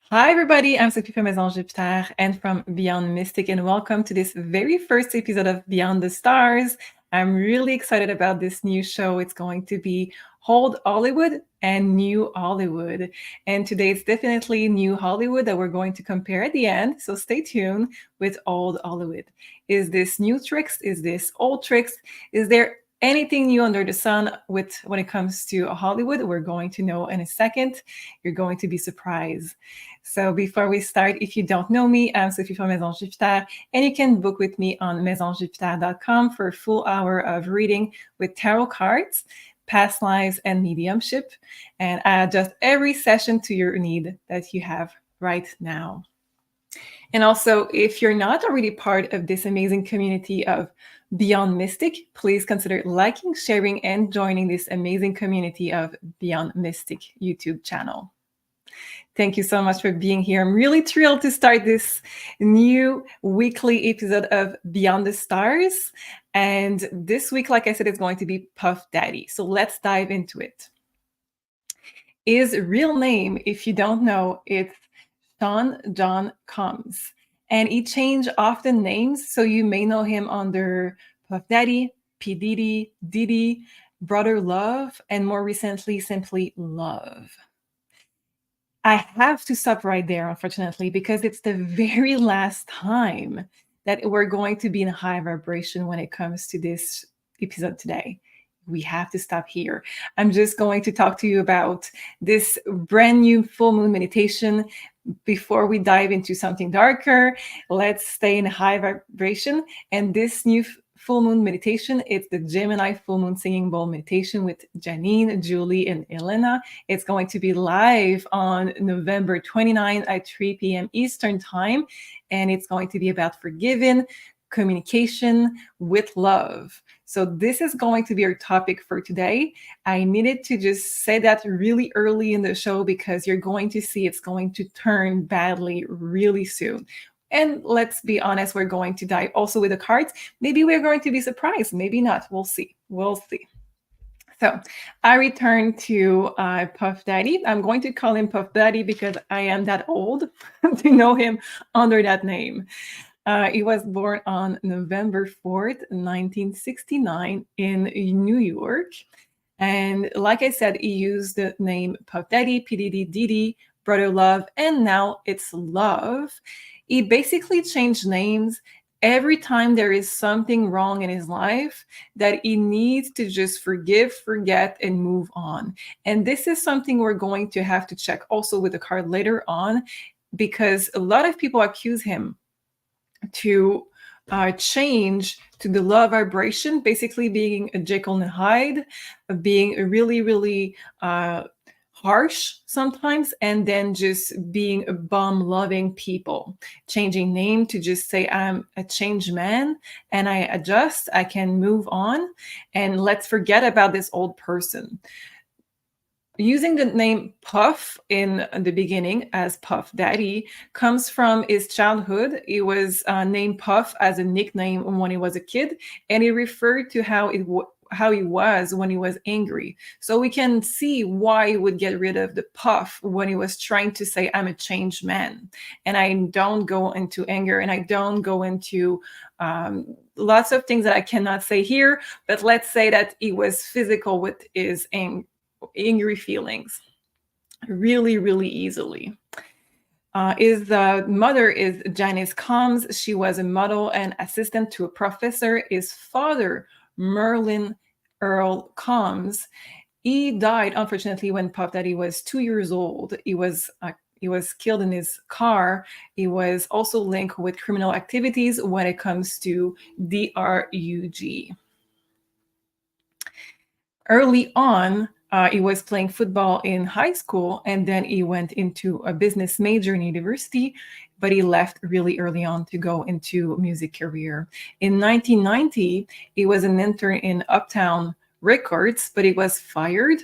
Hi, everybody. I'm Sophie from Maison Jupiter and from Beyond Mystic, and welcome to this very first episode of Beyond the Stars. I'm really excited about this new show. It's going to be Old Hollywood and New Hollywood. And today it's definitely New Hollywood that we're going to compare at the end. So stay tuned with Old Hollywood. Is this new tricks? Is this old tricks? Is there anything new under the sun with when it comes to Hollywood? We're going to know in a second. You're going to be surprised. So before we start, if you don't know me, I'm Sophie from Maison Jupiter, and you can book with me on maisonjupiter.com for a full hour of reading with tarot cards, past lives, and mediumship. And I adjust every session to your need that you have right now. And also, if you're not already part of this amazing community of Beyond Mystic, please consider liking, sharing, and joining this amazing community of Beyond Mystic YouTube channel. Thank you so much for being here. I'm really thrilled to start this new weekly episode of Beyond the Stars. And this week, like I said, is going to be Puff Daddy. So let's dive into it. His real name, if you don't know, it's Sean John Combs. And he changed often names, so you may know him under Puff Daddy, P. Diddy, Diddy, Brother Love, and more recently, simply Love. I have to stop right there, unfortunately, because it's the very last time that we're going to be in high vibration when it comes to this episode today. We have to stop here. I'm just going to talk to you about this brand new full moon meditation. Before we dive into something darker, let's stay in high vibration. And this new full moon meditation, it's the Gemini full moon singing bowl meditation with Janine, Julie, and Elena. It's going to be live on November 29 at 3 p.m. Eastern time. And it's going to be about forgiving, communication with love. So this is going to be our topic for today. I needed to just say that really early in the show because you're going to see it's going to turn badly really soon. And let's be honest, we're going to dive also with the cards. Maybe we're going to be surprised, maybe not. We'll see. We'll see. So I return to Puff Daddy. I'm going to call him Puff Daddy because I am that old to know him under that name. He was born on November 4th, 1969 in New York. And like I said, he used the name Puff Daddy, P. Diddy, Diddy, Brother Love, and now it's Love. He basically changed names every time there is something wrong in his life that he needs to just forgive, forget, and move on. And this is something we're going to have to check also with the card later on, because a lot of people accuse him to change to the low vibration, basically being a Jekyll and Hyde, being really, really harsh sometimes, and then just being a bomb-loving people. Changing name to just say, I'm a changed man, and I adjust, I can move on, and let's forget about this old person. Using the name Puff in the beginning as Puff Daddy comes from his childhood. He was named Puff as a nickname when he was a kid, and he referred to how he was when he was angry. So we can see why he would get rid of the puff when he was trying to say, I'm a changed man. And I don't go into anger, and I don't go into lots of things that I cannot say here, but let's say that he was physical with his angry feelings really, really easily. His mother is Janice Combs. She was a model and assistant to a professor. His father, Merlin Earl Combs, he died, unfortunately, when Puff Daddy was 2 years old. He was killed in his car. He was also linked with criminal activities when it comes to DRUG. Early on, he was playing football in high school, and then he went into a business major in university, but he left really early on to go into a music career. In 1990, he was an intern in Uptown Records, but he was fired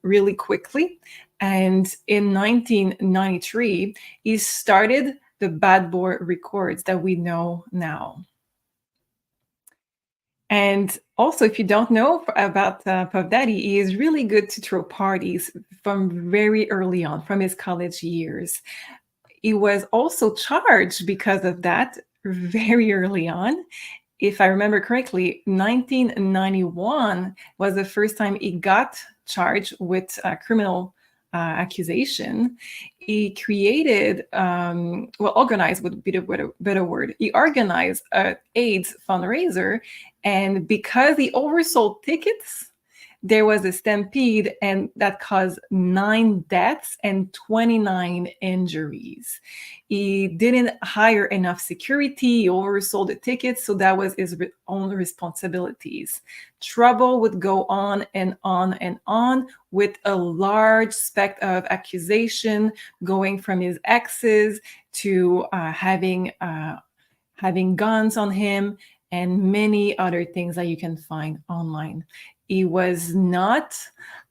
really quickly. And in 1993, he started the Bad Boy Records that we know now. And also, if you don't know about Puff Daddy, he is really good to throw parties from very early on, from his college years. He was also charged because of that very early on. If I remember correctly, 1991 was the first time he got charged with a criminal accusation. He created, organized would be the better word. He organized an AIDS fundraiser, and because he oversold tickets, there was a stampede, and that caused 9 deaths and 29 injuries. He didn't hire enough security, he oversold the tickets, so that was his own responsibilities. Trouble would go on and on and on, with a large spectrum of accusation going from his exes to having guns on him and many other things that you can find online. He was not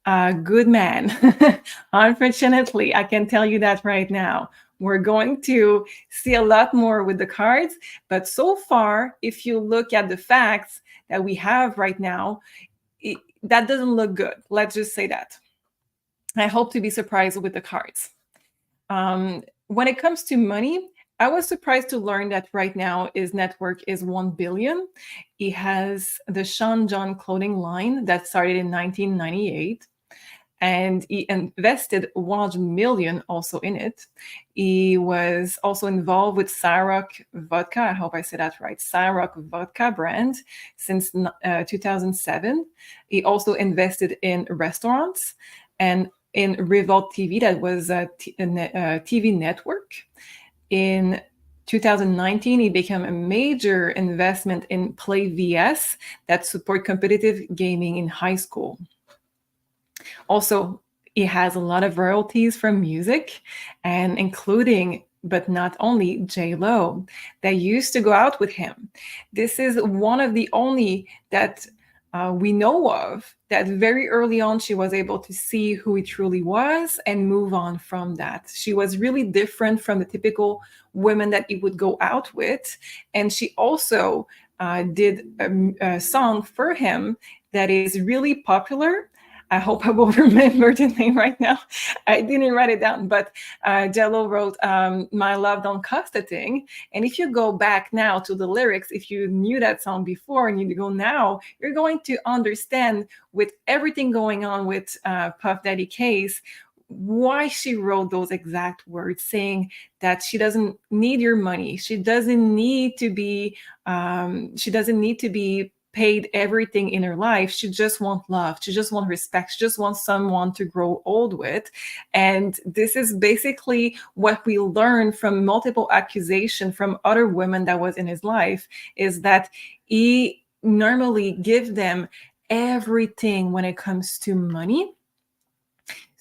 a good man. Unfortunately, I can tell you that right now. We're going to see a lot more with the cards, but so far, if you look at the facts that we have right now, that doesn't look good. Let's just say that. I hope to be surprised with the cards. When it comes to money, I was surprised to learn that right now his net worth is 1 billion. He has the Sean John clothing line that started in 1998, and he invested 100 million also in it. He was also involved with Ciroc vodka. I hope I said that right. Ciroc vodka brand since 2007. He also invested in restaurants and in Revolt TV, that was a TV network. In 2019, he became a major investment in Play VS that support competitive gaming in high school. Also, he has a lot of royalties from music, and including, but not only, J-Lo, that used to go out with him. This is one of the only that we know of that very early on she was able to see who he truly was and move on from that. She was really different from the typical women that he would go out with. And she also did a song for him that is really popular. I hope I will remember the name right now. I didn't write it down, but Jello wrote My Love Don't Cost a Thing. And if you go back now to the lyrics, if you knew that song before and you go now, you're going to understand, with everything going on with Puff Daddy case, why she wrote those exact words, saying that she doesn't need your money. She doesn't need to be paid everything in her life. She just wants love. She just wants respect. She just wants someone to grow old with. And this is basically what we learned from multiple accusations from other women that was in his life, is that he normally gives them everything when it comes to money.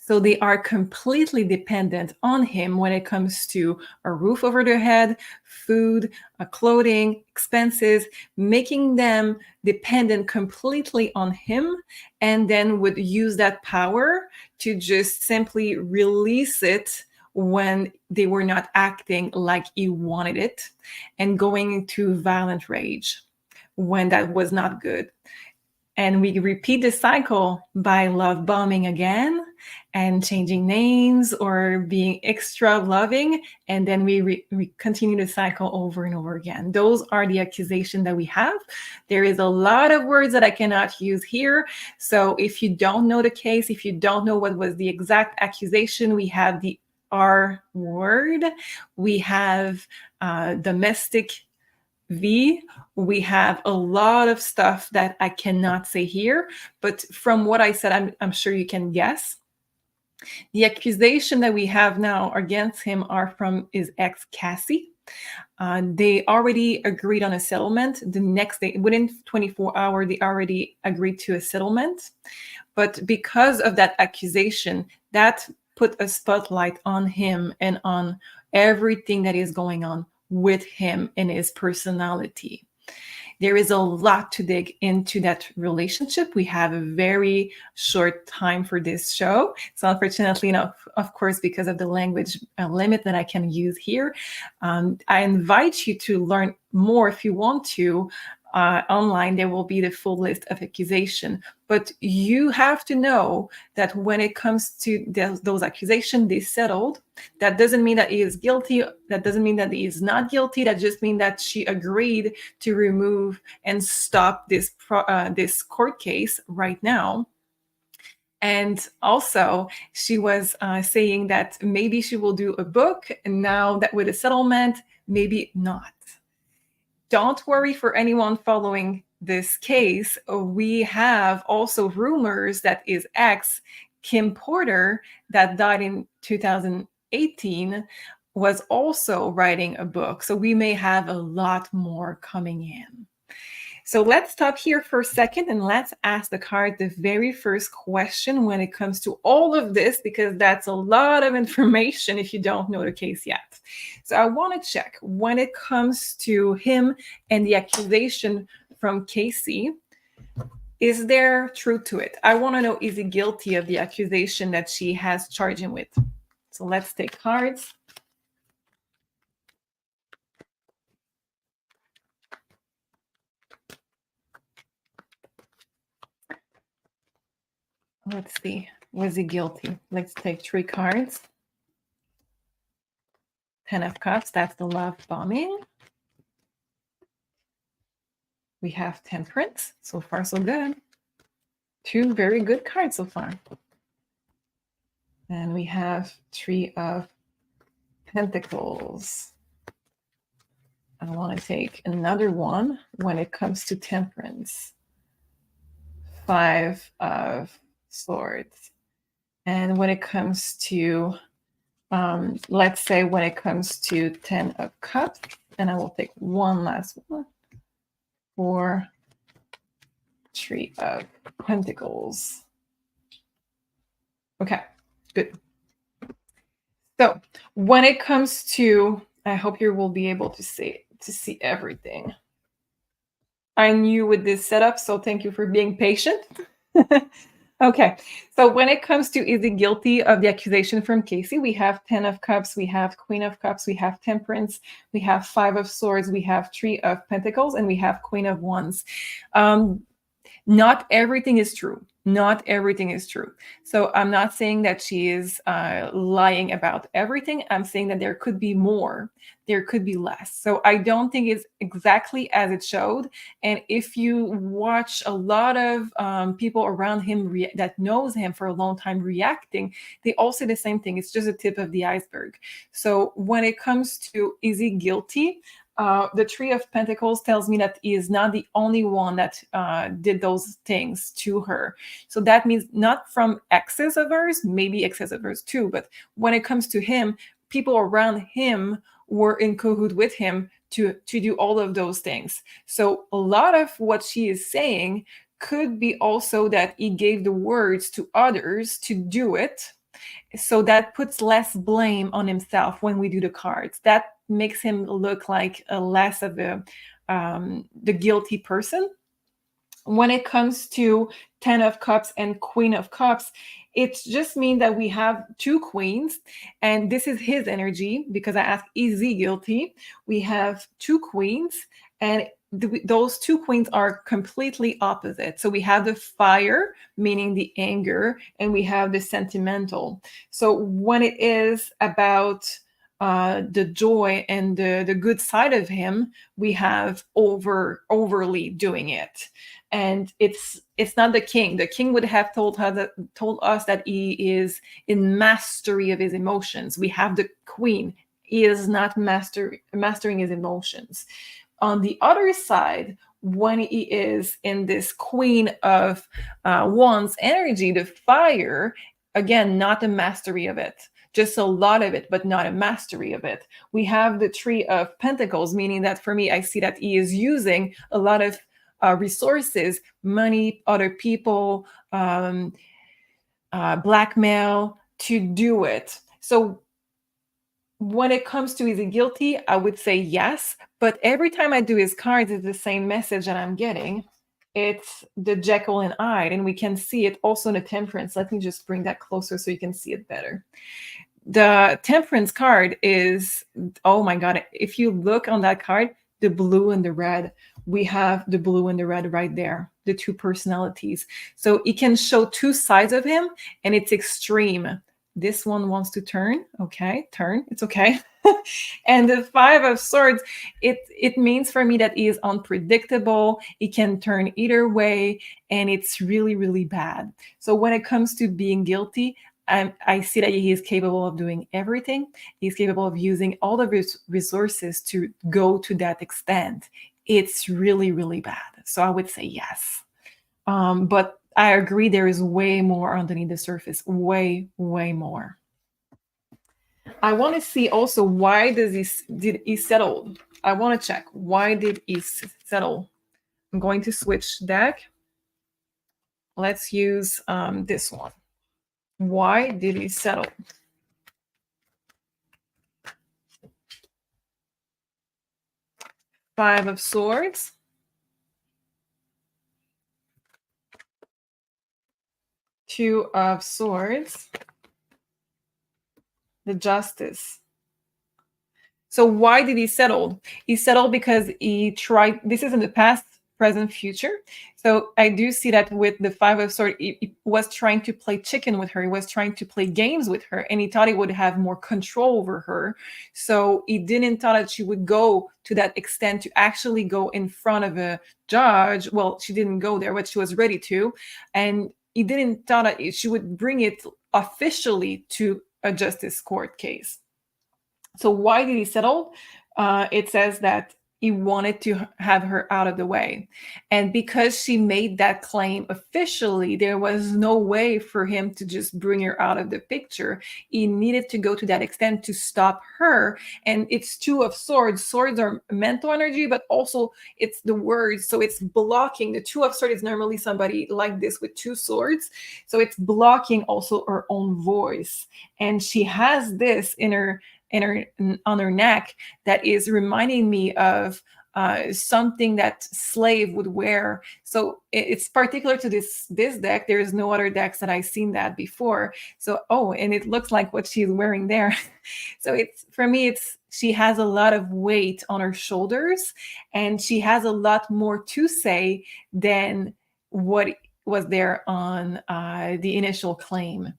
So they are completely dependent on him when it comes to a roof over their head, food, clothing, expenses, making them dependent completely on him, and then would use that power to just simply release it when they were not acting like he wanted it, and going into violent rage when that was not good. And we repeat the cycle by love bombing again and changing names or being extra loving. And then we continue the cycle over and over again. Those are the accusations that we have. There is a lot of words that I cannot use here. So if you don't know the case, if you don't know what was the exact accusation, we have the R word. We have domestic V. We have a lot of stuff that I cannot say here, but from what I said, I'm sure you can guess. The accusation that we have now against him are from his ex, Cassie. They already agreed on a settlement. The next day, within 24 hours, they already agreed to a settlement. But because of that accusation, that put a spotlight on him and on everything that is going on with him and his personality. There is a lot to dig into that relationship. We have a very short time for this show. So unfortunately, of course, because of the language limit that I can use here, I invite you to learn more if you want to online, there will be the full list of accusation. But you have to know that when it comes to those accusations, they settled. That doesn't mean that he is guilty. That doesn't mean that he is not guilty. That just means that she agreed to remove and stop this this court case right now. And also, she was saying that maybe she will do a book, and now that with a settlement, maybe not. Don't worry for anyone following this case. We have also rumors that his ex, Kim Porter, that died in 2018, was also writing a book. So we may have a lot more coming in. So let's stop here for a second and let's ask the card the very first question when it comes to all of this, because that's a lot of information if you don't know the case yet. So I want to check when it comes to him and the accusation from Casey. Is there truth to it? I want to know, is he guilty of the accusation that she has charged him with? So let's take cards. Let's see. Was he guilty? Let's take 3 cards. 10 of Cups. That's the love bombing. We have Temperance. So far, so good. 2 very good cards so far. And we have 3 of Pentacles. I want to take another one when it comes to Temperance. 5 of Swords. And when it comes to, let's say when it comes to 10 of Cups, and I will take one last one for 3 of Pentacles. Okay, good. So when it comes to, I hope you will be able to see everything. I knew with this setup, so thank you for being patient. Okay, so when it comes to is he guilty of the accusation from Casey, we have 10 of Cups, we have Queen of Cups, we have Temperance, we have 5 of Swords, we have 3 of Pentacles, and we have Queen of Wands. Not everything is true. Not everything is true. So I'm not saying that she is lying about everything. I'm saying that there could be more. There could be less. So I don't think it's exactly as it showed. And if you watch a lot of people around him that knows him for a long time reacting, they all say the same thing. It's just a tip of the iceberg. So when it comes to is he guilty, the 3 of Pentacles tells me that he is not the only one that did those things to her. So that means not from exes of hers, maybe exes of hers too, but when it comes to him, people around him were in cahoot with him to do all of those things. So a lot of what she is saying could be also that he gave the words to others to do it. So that puts less blame on himself when we do the cards. That makes him look like a less of a the guilty person. When it comes to 10 of Cups and Queen of Cups, it just means that we have 2 queens, and this is his energy because I asked, is he guilty? We have 2 queens, and those 2 queens are completely opposite. So we have the fire, meaning the anger, and we have the sentimental. So when it is about the joy and the good side of him, we have overly doing it. And it's not the king. The king would have told us that he is in mastery of his emotions. We have the queen. He is not mastering his emotions. On the other side, when he is in this Queen of Wands energy, the fire, again, not a mastery of it, just a lot of it, but not a mastery of it. We have the 3 of Pentacles, meaning that for me, I see that he is using a lot of resources, money, other people, blackmail to do it. So when it comes to is he guilty, I would say yes. But every time I do his cards, it's the same message that I'm getting. It's the Jekyll and Hyde, and we can see it also in the Temperance. Let me just bring that closer so you can see it better. The Temperance card is, oh my God, if you look on that card, the blue and the red. We have the blue and the red right there, the two personalities. So it can show two sides of him, and it's extreme. This one wants to turn. Okay, turn. It's okay. And the Five of Swords, it means for me that he is unpredictable. He can turn either way, and it's really, really bad. So when it comes to being guilty, I see that he is capable of doing everything. He's capable of using all the resources to go to that extent. It's really, really bad. So I would say yes. But I agree, there is way more underneath the surface, way, way more. I want to see also, why did he settle? I want to check, why did he settle? I'm going to switch deck. Let's use this one. Why did he settle? Five of Swords. Two of Swords. The Justice. So why did he settle? He settled because he tried, this is in the past, present, future. So I do see that with the Five of Swords, he was trying to play chicken with her. He was trying to play games with her, and he thought he would have more control over her. So he didn't thought that she would go to that extent to actually go in front of a judge. Well, she didn't go there, but she was ready to. And he didn't thought that she would bring it officially to a justice court case. So why did he settle? It says that he wanted to have her out of the way. And because she made that claim officially, there was no way for him to just bring her out of the picture. He needed to go to that extent to stop her. And it's Two of Swords. Swords are mental energy, but also it's the words. So it's blocking. The Two of Swords is normally somebody like this with two swords. So it's blocking also her own voice. And she has this in her on her neck that is reminding me of something that slave would wear. So it's particular to this deck. There is no other decks that I've seen that before. So and it looks like what she's wearing there. So it's, for me, it's, she has a lot of weight on her shoulders, and she has a lot more to say than what was there on the initial claim.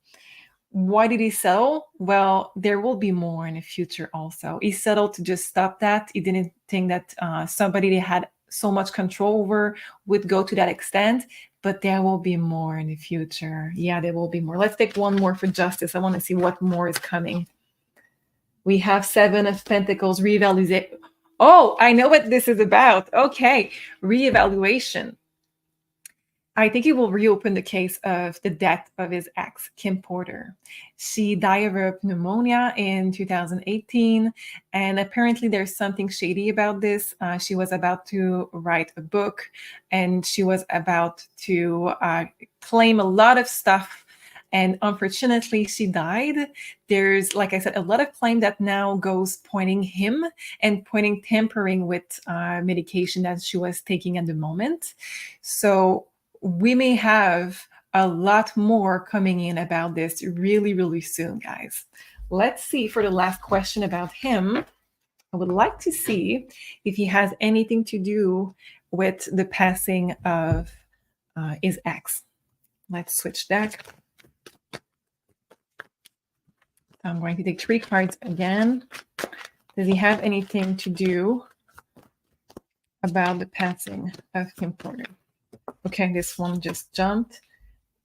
Why did he settle? Well, there will be more in the future also. He settled to just stop that. He didn't think that somebody they had so much control over would go to that extent, but there will be more in the future. Yeah, there will be more. Let's take one more for justice. I want to see what more is coming. We have Seven of Pentacles, reevaluation. Oh, I know what this is about. Okay, reevaluation. I think he will reopen the case of the death of his ex, Kim Porter. She died of a pneumonia in 2018, and apparently there's something shady about this. She was about to write a book, and she was about to claim a lot of stuff, and unfortunately she died. There's, like I said, a lot of claim that now goes pointing him and pointing tampering with medication that she was taking at the moment. So we may have a lot more coming in about this really, really soon, guys. Let's see for the last question about him. I would like to see if he has anything to do with the passing of his ex. Let's switch deck. I'm going to take 3 cards again. Does he have anything to do about the passing of Kim Porter? Okay, this one just jumped.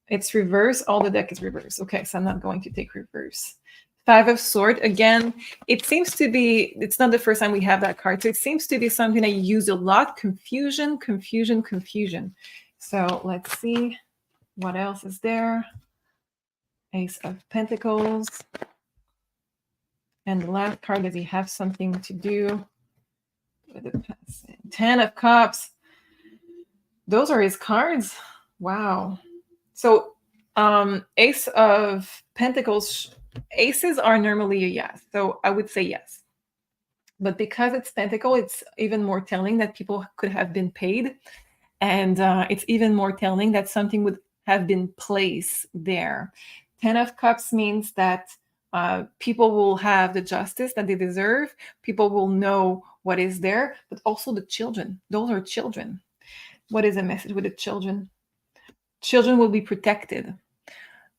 It's reverse. All the deck is reverse. Okay, so I'm not going to take reverse. Five of Swords. Again, it seems to be, it's not the first time we have that card. So it seems to be something I use a lot. Confusion, confusion, confusion. So let's see what else is there. Ace of Pentacles. And the last card, does he have something to do with the passing? 10 of Cups. Those are his cards. Wow. So Ace of Pentacles, aces are normally a yes. So I would say yes. But because it's Pentacle, it's even more telling that people could have been paid. And it's even more telling that something would have been placed there. 10 of Cups means that people will have the justice that they deserve. People will know what is there, but also the children. Those are children. What is the message with the children? Children will be protected.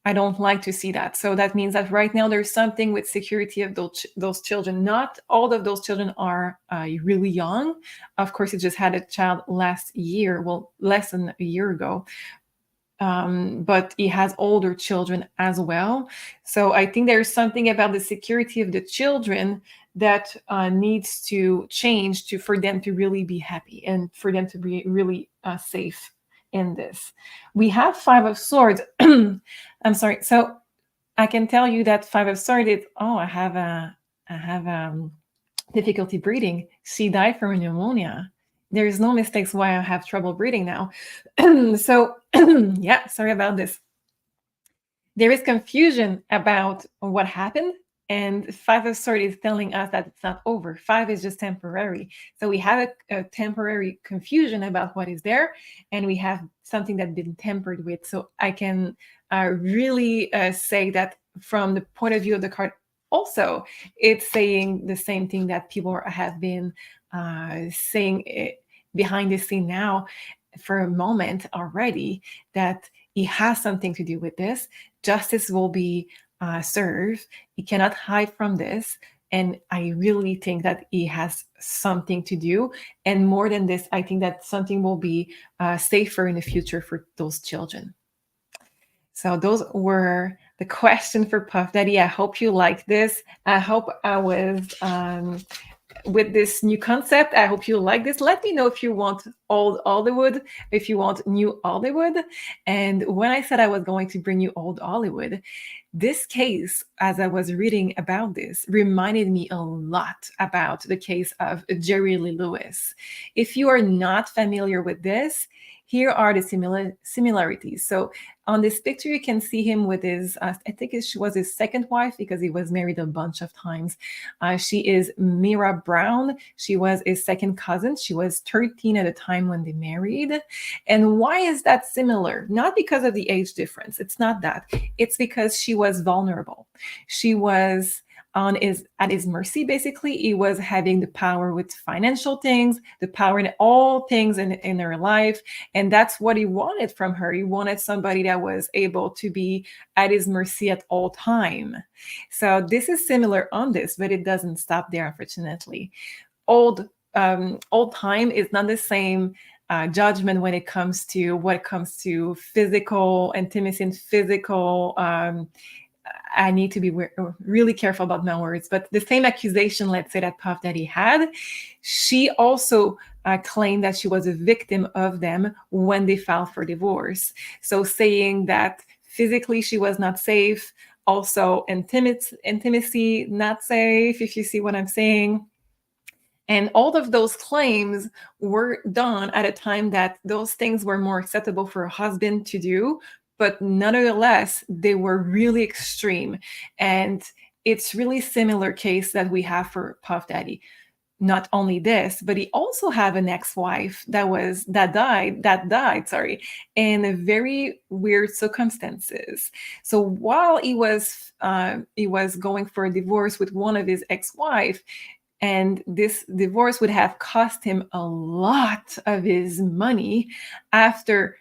I don't like to see that. So that means that right now there's something with security of those children. Not all of those children are really young. Of course, he just had a child last year, well, less than a year ago. But he has older children as well. So I think there's something about the security of the children that needs to change for them to really be happy and for them to be really safe in this. We have Five of Swords. I'm sorry. So I can tell you that Five of Swords is, I have difficulty breathing. She died from pneumonia. There is no mistakes why I have trouble breathing now. So yeah, sorry about this. There is confusion about what happened, and Five of Swords is telling us that it's not over. Five is just temporary. So we have a temporary confusion about what is there, and we have something that's been tempered with. So I can really say that from the point of view of the card, also, it's saying the same thing that people have been saying behind the scene now for a moment already, that it has something to do with this. Justice will be served. He cannot hide from this. And I really think that he has something to do. And more than this, I think that something will be safer in the future for those children. So those were the question for Puff Daddy. I hope you like this. I hope I was with this new concept. I hope you like this. Let me know if you want old Hollywood, if you want new Hollywood. And when I said I was going to bring you old Hollywood, this case, as I was reading about this, reminded me a lot about the case of Jerry Lee Lewis. If you are not familiar with this, here are the similarities. So on this picture, you can see him with his, I think she was his second wife because he was married a bunch of times. She is Mira Brown. She was his second cousin. She was 13 at the time when they married. And why is that similar? Not because of the age difference. It's not that. It's because she was vulnerable. She was at his mercy. Basically, he was having the power with financial things, the power in all things in her life, and that's what he wanted from her. He wanted somebody that was able to be at his mercy at all time. So this is similar on this, but it doesn't stop there, unfortunately. Old time is not the same judgment when it comes to physical intimacy and physical I need to be really careful about my words, but the same accusation, let's say, that Puff Daddy had, she also claimed that she was a victim of them when they filed for divorce. So saying that physically she was not safe, also intimacy not safe, if you see what I'm saying. And all of those claims were done at a time that those things were more acceptable for a husband to do, but nonetheless, they were really extreme. And it's really similar case that we have for Puff Daddy. Not only this, but he also have an ex-wife that died, sorry, in very weird circumstances. So while he was going for a divorce with one of his ex-wife, and this divorce would have cost him a lot of his money after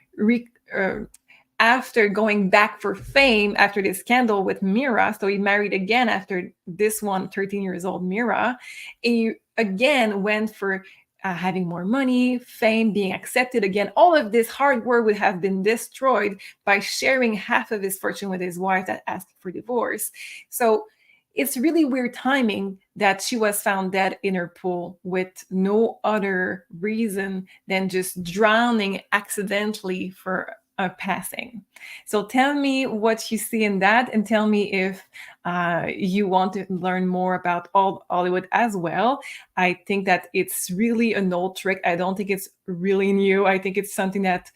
going back for fame after this scandal with Mira. So he married again after this one, 13 years old Mira. He again went for having more money, fame, being accepted again. All of this hard work would have been destroyed by sharing half of his fortune with his wife that asked for divorce. So it's really weird timing that she was found dead in her pool with no other reason than just drowning accidentally for a passing. So tell me what you see in that, and tell me if you want to learn more about old Hollywood as well. I think that it's really an old trick. I don't think it's really new. I think it's something that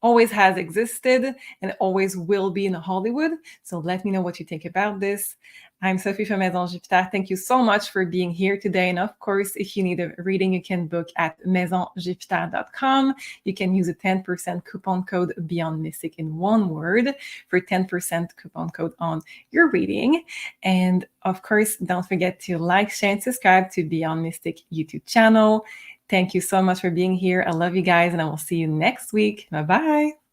always has existed and always will be in Hollywood. So let me know what you think about this. I'm Sophie from Maison Jupiter. Thank you so much for being here today. And of course, if you need a reading, you can book at maisonjupiter.com. You can use a 10% coupon code Beyond Mystic in one word for 10% coupon code on your reading. And of course, don't forget to like, share, and subscribe to Beyond Mystic YouTube channel. Thank you so much for being here. I love you guys, and I will see you next week. Bye-bye.